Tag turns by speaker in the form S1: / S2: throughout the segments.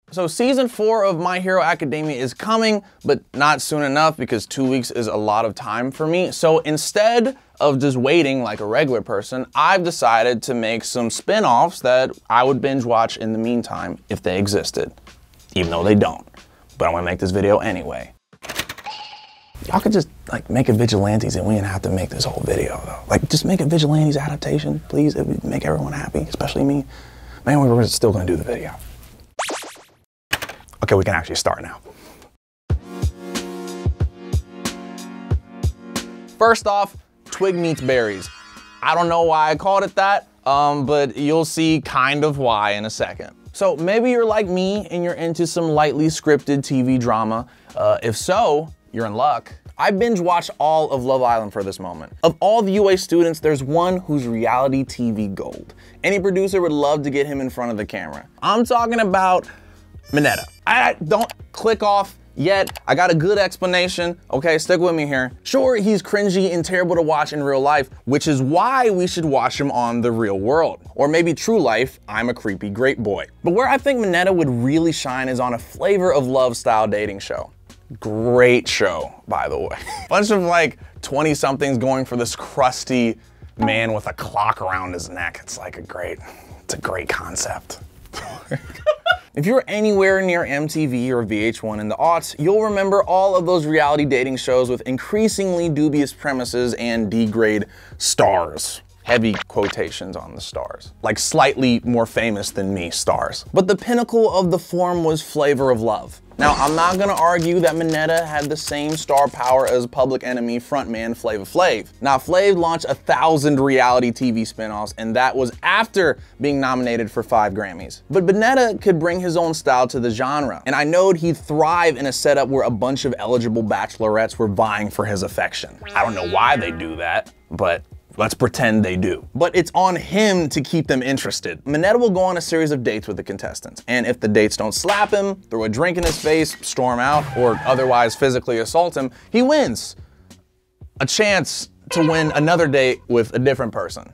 S1: So season 4 of My Hero Academia is coming, but not soon enough because 2 weeks is a lot of time for me. So instead of just waiting like a regular person, I've decided to make some spin-offs that I would binge watch in the meantime if they existed, even though they don't. But I'm gonna make this video anyway. Y'all could just like make a Vigilantes and we didn't have to make this whole video though. Like just make a Vigilantes adaptation, please. It would make everyone happy, especially me. But anyway, we're still gonna do the video. Okay, we can actually start now. First off, twig meets berries. I don't know why I called it that, but you'll see kind of why in a second. So maybe you're like me and you're into some lightly scripted TV drama. If so, you're in luck. I binge watched all of Love Island for this moment. Of all the UA students, there's one who's reality TV gold. Any producer would love to get him in front of the camera. I'm talking about Mineta. Don't click off yet. I got a good explanation. Okay, stick with me here. Sure, he's cringy and terrible to watch in real life, which is why we should watch him on The Real World. Or maybe True Life, I'm a creepy great boy. But where I think Mineta would really shine is on a flavor of love style dating show. Great show, by the way. Bunch of like 20-somethings going for this crusty man with a clock around his neck. It's a great concept. If you're anywhere near MTV or VH1 in the aughts, you'll remember all of those reality dating shows with increasingly dubious premises and D-grade stars. Heavy quotations on the stars. Like slightly more famous than me stars. But the pinnacle of the form was Flavor of Love. Now, I'm not gonna argue that Mineta had the same star power as Public Enemy frontman Flava Flav. Now, Flav launched 1,000 reality TV spinoffs, and that was after being nominated for 5 Grammys. But Mineta could bring his own style to the genre, and I knowed he'd thrive in a setup where a bunch of eligible bachelorettes were vying for his affection. I don't know why they do that, but let's pretend they do. But it's on him to keep them interested. Mineta will go on a series of dates with the contestants, and if the dates don't slap him, throw a drink in his face, storm out, or otherwise physically assault him, he wins a chance to win another date with a different person.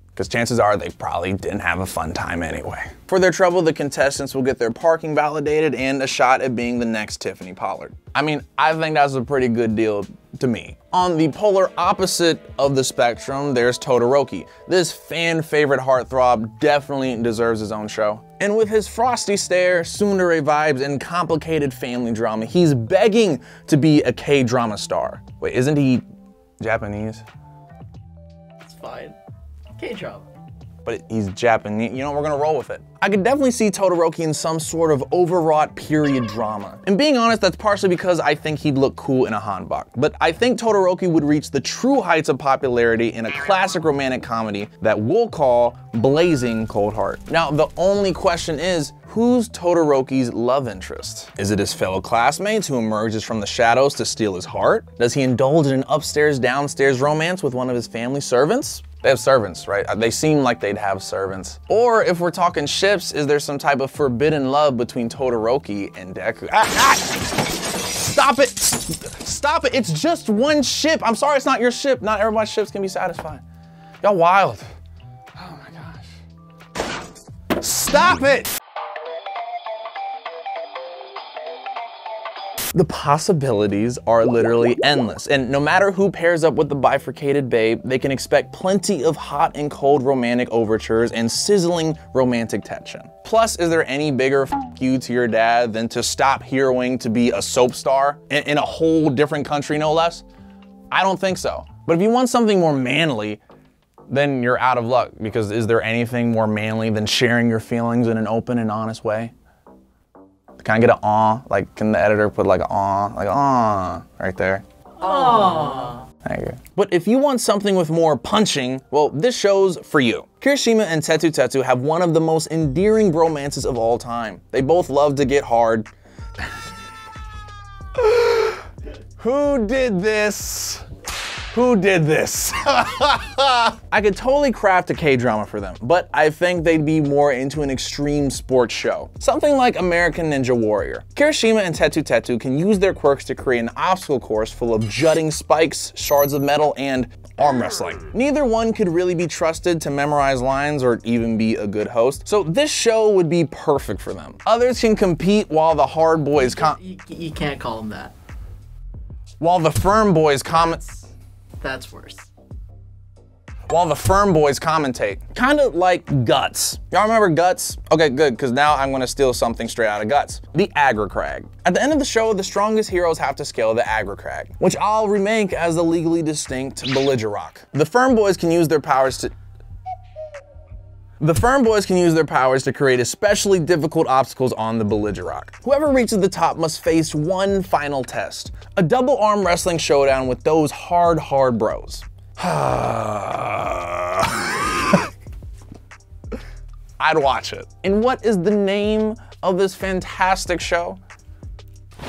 S1: Because chances are they probably didn't have a fun time anyway. For their trouble, the contestants will get their parking validated and a shot at being the next Tiffany Pollard. I mean, I think that's a pretty good deal to me. On the polar opposite of the spectrum, there's Todoroki. This fan favorite heartthrob definitely deserves his own show. And with his frosty stare, tsundere vibes, and complicated family drama, he's begging to be a K-drama star. Wait, isn't he Japanese?
S2: It's fine. K-drama.
S1: But he's Japanese, you know, we're gonna roll with it. I could definitely see Todoroki in some sort of overwrought period drama. And being honest, that's partially because I think he'd look cool in a hanbok. But I think Todoroki would reach the true heights of popularity in a classic romantic comedy that we'll call Blazing Cold Heart. Now, the only question is, who's Todoroki's love interest? Is it his fellow classmates who emerges from the shadows to steal his heart? Does he indulge in an upstairs-downstairs romance with one of his family servants? They have servants, right? They seem like they'd have servants. Or if we're talking ships, is there some type of forbidden love between Todoroki and Deku? Stop it! Stop it! It's just one ship. I'm sorry, it's not your ship. Not everybody's ships can be satisfied. Y'all wild. Oh my gosh. Stop it! The possibilities are literally endless, and no matter who pairs up with the bifurcated babe, they can expect plenty of hot and cold romantic overtures and sizzling romantic tension. Plus, is there any bigger f you to your dad than to stop heroing to be a soap star in a whole different country, no less? I don't think so. But if you want something more manly, then you're out of luck, because is there anything more manly than sharing your feelings in an open and honest way? Can I get an aw? Like, can the editor put like an aw? Like, aw, right there.
S2: Aww.
S1: There you go. But if you want something with more punching, well, this show's for you. Kirishima and Tetu Tetu have one of the most endearing bromances of all time. They both love to get hard. Who did this? Who did this? I could totally craft a K-drama for them, but I think they'd be more into an extreme sports show. Something like American Ninja Warrior. Kirishima and Tetu Tetu can use their quirks to create an obstacle course full of jutting spikes, shards of metal, and arm wrestling. Neither one could really be trusted to memorize lines or even be a good host, so this show would be perfect for them. Others can compete while the hard boys
S2: You can't call them that.
S1: While the firm boys comment.
S2: That's worse.
S1: While the firm boys commentate. Kind of like Guts. Y'all remember Guts? Okay, good, because now I'm gonna steal something straight out of Guts. The Agricrag. At the end of the show, the strongest heroes have to scale the Agricrag, which I'll remake as the legally distinct Belligerock. The firm boys can use their powers to create especially difficult obstacles on the Belligerock. Whoever reaches the top must face one final test. A double arm wrestling showdown with those hard bros. I'd watch it. And what is the name of this fantastic show?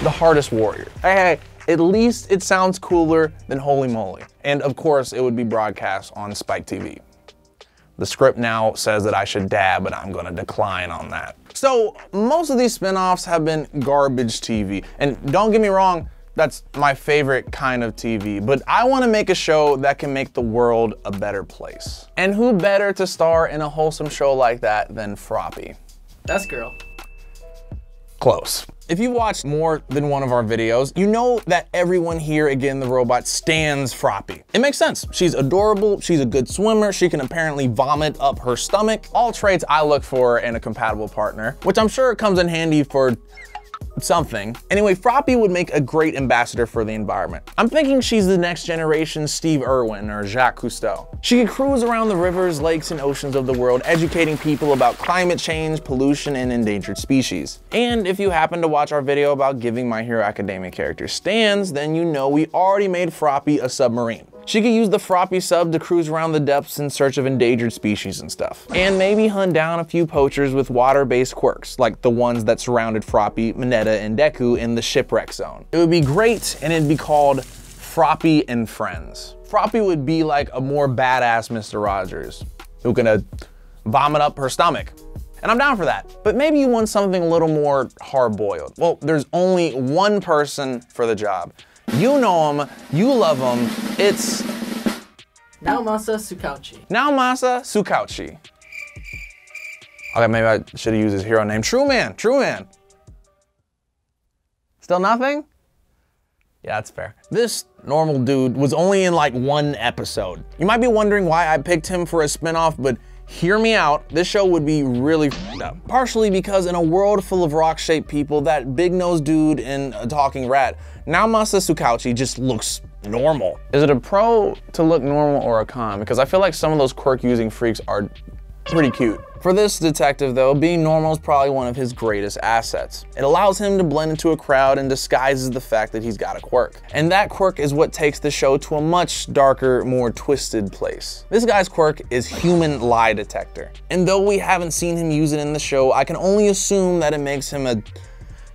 S1: The Hardest Warrior. Hey, at least it sounds cooler than Holy Moly. And of course, it would be broadcast on Spike TV. The script now says that I should dab, but I'm gonna decline on that. So most of these spin-offs have been garbage TV. And don't get me wrong, that's my favorite kind of TV, but I want to make a show that can make the world a better place. And who better to star in a wholesome show like that than Frobby?
S2: That's girl.
S1: Close. If you've watched more than one of our videos, you know that everyone here at GetintheRobot stands Frobby. It makes sense. She's adorable, she's a good swimmer, she can apparently vomit up her stomach. All traits I look for in a compatible partner, which I'm sure comes in handy for something. Anyway, Frobby would make a great ambassador for the environment. I'm thinking she's the next generation Steve Irwin or Jacques Cousteau. She could cruise around the rivers, lakes, and oceans of the world, educating people about climate change, pollution, and endangered species. And if you happen to watch our video about giving My Hero Academia characters stands, then you know we already made Frobby a submarine. She could use the Frobby sub to cruise around the depths in search of endangered species and stuff. And maybe hunt down a few poachers with water-based quirks, like the ones that surrounded Frobby, Mineta, and Deku in the shipwreck zone. It would be great, and it'd be called Frobby and Friends. Frobby would be like a more badass Mr. Rogers, who can vomit up her stomach. And I'm down for that. But maybe you want something a little more hard-boiled. Well, there's only one person for the job. You know him, you love him, it's...
S2: Now Massa Zukowski.
S1: Now Massa Zukowski. Okay, maybe I should have used his hero name. True Man. Still nothing? Yeah, that's fair. This normal dude was only in like one episode. You might be wondering why I picked him for a spinoff, but hear me out, this show would be really f***ed up. Partially because in a world full of rock-shaped people, that big-nosed dude and a talking rat, now Massa Zukowski just looks normal. Is it a pro to look normal or a con? Because I feel like some of those quirk-using freaks are pretty cute. For this detective though, being normal is probably one of his greatest assets. It allows him to blend into a crowd and disguises the fact that he's got a quirk. And that quirk is what takes the show to a much darker, more twisted place. This guy's quirk is human lie detector. And though we haven't seen him use it in the show, I can only assume that it makes him a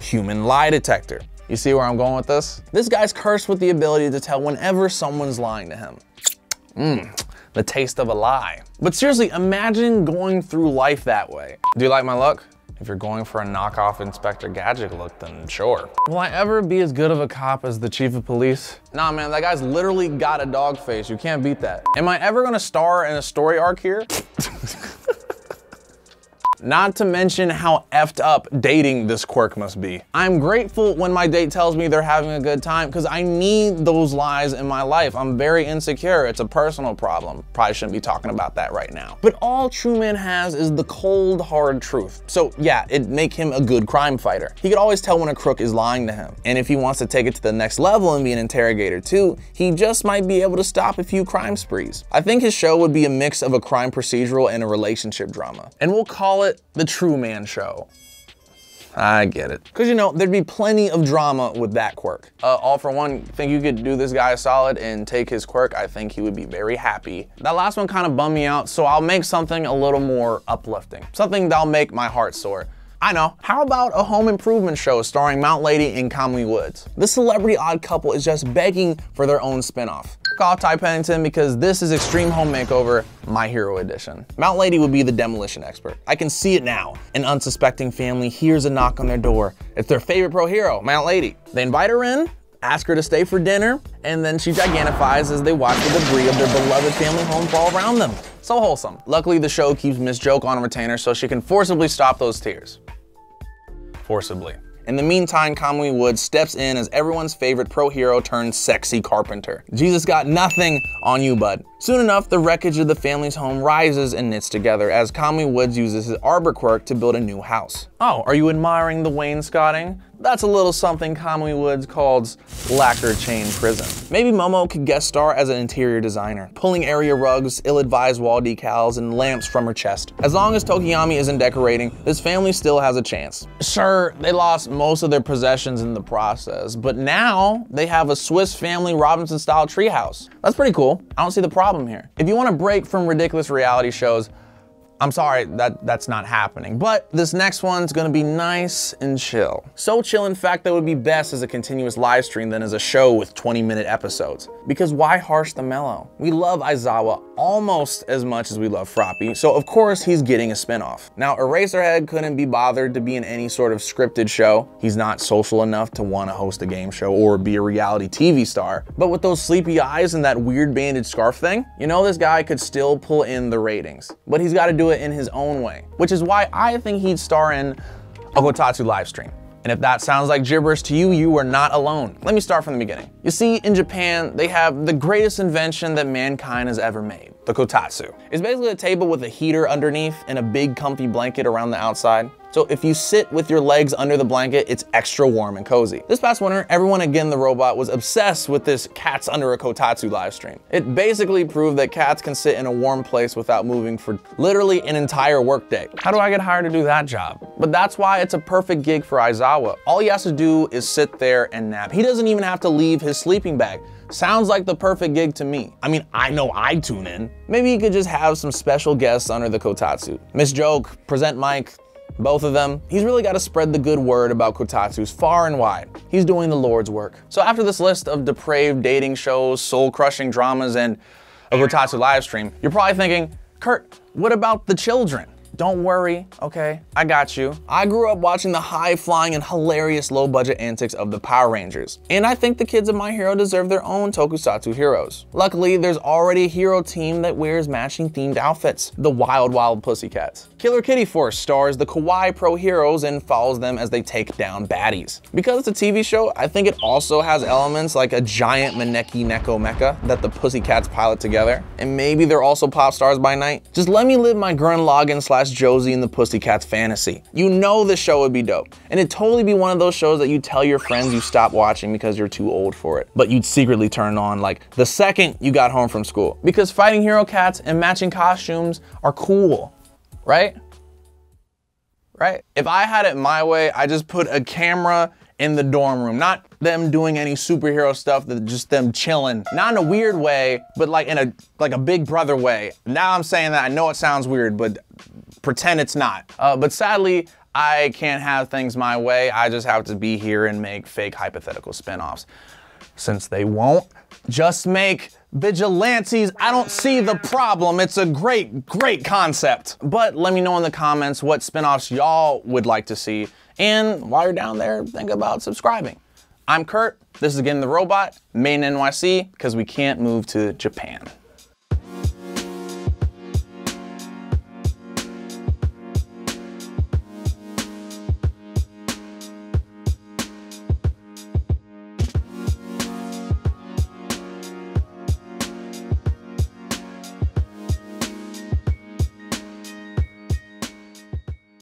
S1: human lie detector. You see where I'm going with this? This guy's cursed with the ability to tell whenever someone's lying to him. The taste of a lie. But seriously, imagine going through life that way. Do you like my look? If you're going for a knockoff Inspector Gadget look, then sure. Will I ever be as good of a cop as the chief of police? Nah, man, that guy's literally got a dog face. You can't beat that. Am I ever gonna star in a story arc here? Not to mention how effed up dating this quirk must be. I'm grateful when my date tells me they're having a good time because I need those lies in my life. I'm very insecure. It's a personal problem. Probably shouldn't be talking about that right now. But all True Man has is the cold, hard truth. So yeah, it'd make him a good crime fighter. He could always tell when a crook is lying to him. And if he wants to take it to the next level and be an interrogator too, he just might be able to stop a few crime sprees. I think his show would be a mix of a crime procedural and a relationship drama. And we'll call it the True Man Show. I get it. Because you know, there'd be plenty of drama with that quirk. All for one, think you could do this guy a solid and take his quirk? I think he would be very happy. That last one kind of bummed me out, so I'll make something a little more uplifting. Something that'll make my heart soar. I know, how about a home improvement show starring Mount Lady and Kamui Woods? This celebrity odd couple is just begging for their own spinoff. Call Ty Pennington because this is Extreme Home Makeover, My Hero Edition. Mount Lady would be the demolition expert. I can see it now. An unsuspecting family hears a knock on their door. It's their favorite pro hero, Mount Lady. They invite her in, ask her to stay for dinner, and then she gigantifies as they watch the debris of their beloved family home fall around them. So wholesome. Luckily, the show keeps Miss Joke on a retainer so she can forcibly stop those tears. Forcibly. In the meantime, Kamui Woods steps in as everyone's favorite pro hero turned sexy carpenter. Jesus got nothing on you, bud. Soon enough, the wreckage of the family's home rises and knits together as Kamui Woods uses his arbor quirk to build a new house. Oh, are you admiring the wainscoting? That's a little something Kamui Woods calls lacquer chain prison. Maybe Momo could guest star as an interior designer, pulling area rugs, ill-advised wall decals, and lamps from her chest. As long as Tokiyami isn't decorating, this family still has a chance. Sure, they lost most of their possessions in the process, but now they have a Swiss Family Robinson-style treehouse. That's pretty cool. I don't see the problem here. If you want to break from ridiculous reality shows, I'm sorry, that's not happening. But this next one's gonna be nice and chill. So chill, in fact, that it would be best as a continuous live stream than as a show with 20-minute episodes. Because why harsh the mellow? We love Aizawa almost as much as we love Frobby, so of course he's getting a spinoff. Now, Eraserhead couldn't be bothered to be in any sort of scripted show. He's not social enough to want to host a game show or be a reality TV star. But with those sleepy eyes and that weird bandage scarf thing, you know this guy could still pull in the ratings. But he's got to do it in his own way, which is why I think he'd star in a Kotatsu livestream. And if that sounds like gibberish to you, you are not alone. Let me start from the beginning. You see, in Japan, they have the greatest invention that mankind has ever made, the kotatsu. It's basically a table with a heater underneath and a big comfy blanket around the outside. So if you sit with your legs under the blanket, it's extra warm and cozy. This past winter, everyone at GetintheRobot was obsessed with this cats under a kotatsu live stream. It basically proved that cats can sit in a warm place without moving for literally an entire workday. How do I get hired to do that job? But that's why it's a perfect gig for Aizawa. All he has to do is sit there and nap. He doesn't even have to leave his sleeping bag. Sounds like the perfect gig to me. I mean, I know I'd tune in. Maybe he could just have some special guests under the kotatsu. Miss Joke, Present Mike, both of them. He's really got to spread the good word about kotatsus far and wide. He's doing the Lord's work. So after this list of depraved dating shows, soul-crushing dramas, and a kotatsu live stream, you're probably thinking, Kurt, what about the children? Don't worry, okay? I got you. I grew up watching the high-flying and hilarious low-budget antics of the Power Rangers, and I think the kids of My Hero deserve their own tokusatsu heroes. Luckily, there's already a hero team that wears matching themed outfits, the Wild Wild Pussycats. Killer Kitty Force stars the kawaii pro heroes and follows them as they take down baddies. Because it's a TV show, I think it also has elements like a giant Maneki Neko Mecha that the Pussycats pilot together, and maybe they're also pop stars by night. Just let me live my Gurren Lagann / Josie and the Pussycats fantasy. You know this show would be dope. And it'd totally be one of those shows that you tell your friends you stopped watching because you're too old for it. But you'd secretly turn on like the second you got home from school. Because fighting hero cats and matching costumes are cool, right? Right? If I had it my way, I just put a camera in the dorm room, not them doing any superhero stuff, just them chilling. Not in a weird way, but like in a Big Brother way. Now I'm saying that, I know it sounds weird, but pretend it's not. But sadly, I can't have things my way. I just have to be here and make fake hypothetical spinoffs. Since they won't just make Vigilantes, I don't see the problem. It's a great, great concept. But let me know in the comments what spinoffs y'all would like to see. And while you're down there, think about subscribing. I'm Kurt, this is GetintheRobot, made in NYC, because we can't move to Japan.